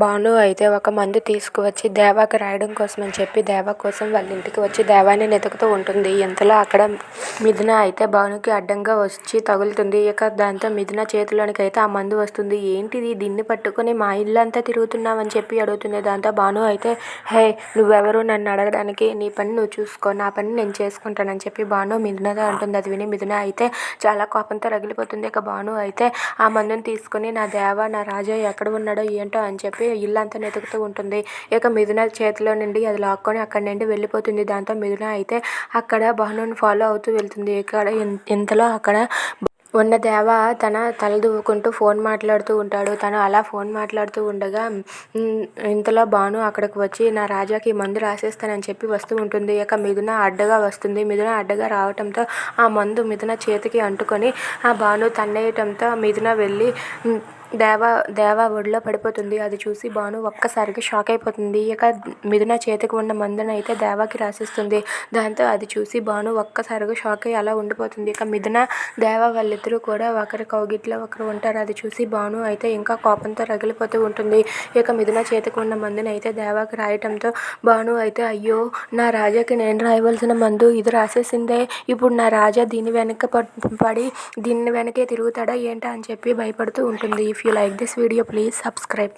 భాను అయితే ఒక మందు తీసుకువచ్చి దేవాకి రాయడం కోసం అని చెప్పి దేవా కోసం వాళ్ళ ఇంటికి వచ్చి దేవాని వెతుకుతూ ఉంటుంది. ఇంతలో అక్కడ మిథున అయితే భానుకి అడ్డంగా వచ్చి తగులుతుంది. ఇక దాంతో మిథున చేతిలోనికి అయితే ఆ మందు వస్తుంది. ఏంటిది, దీన్ని పట్టుకొని మా ఇల్లు అంతా తిరుగుతున్నావని చెప్పి అడుగుతుంది. దాంతో భాను అయితే, హే నువ్వెవరు నన్ను అడగడానికి, నీ పని నువ్వు చూసుకో, నా పని నేను చేసుకుంటానని చెప్పి భాను మిథునతో అంటుంది. అది విని మిథున అయితే చాలా కోపంతో రగిలిపోతుంది. ఇక భాను అయితే ఆ మందుని తీసుకుని నా దేవా నా రాజా ఎక్కడ ఉన్నాడో ఏంటో అని చెప్పి ఇల్లంతా వెతుకుతూ ఉంటుంది. ఇక మిథున చేతిలో నుండి అది లాక్కొని అక్కడి నుండి వెళ్ళిపోతుంది. దాంతో మిథున అయితే అక్కడ భానుని ఫాలో అవుతూ వెళ్తుంది. ఇక్కడ ఇంతలో అక్కడ ఉన్న దేవ తన తల దువ్వుకుంటూ ఫోన్ మాట్లాడుతూ ఉంటాడు. తను అలా ఫోన్ మాట్లాడుతూ ఉండగా ఇంతలో భాను అక్కడికి వచ్చి నా రాజాకి మందు రాసేస్తానని చెప్పి వస్తూ ఉంటుంది. ఇక మిథున అడ్డగా వస్తుంది. మిథున అడ్డగా రావటంతో ఆ మందు మిథున చేతికి అంటుకొని ఆ భాను తన్నేయటంతో మిథున వెళ్ళి దేవ ఒడిలో పడిపోతుంది. అది చూసి భాను ఒక్కసారిగా షాక్ అయిపోతుంది. ఇక మిథున చేతికి ఉన్న మందును అయితే దేవాకి రాసిస్తుంది. దాంతో అది చూసి భాను ఒక్కసారిగా షాక్ అయ్యి అలా ఉండిపోతుంది. ఇక మిథున దేవ వాళ్ళిద్దరూ కూడా ఒకరి కౌగిట్లో ఒకరు ఉంటారు. అది చూసి భాను అయితే ఇంకా కోపంతో రగిలిపోతూ ఉంటుంది. ఇక మిథున చేతికి ఉన్న మందుని అయితే దేవాకి రాయటంతో భాను అయితే, అయ్యో నా రాజాకి నేను రాయవలసిన మందు ఇది రాసేసిందే, ఇప్పుడు నా రాజా దీని వెనక పడి దీన్ని వెనకే తిరుగుతాడా ఏంటా అని చెప్పి భయపడుతూ ఉంటుంది. If you like this video, please subscribe.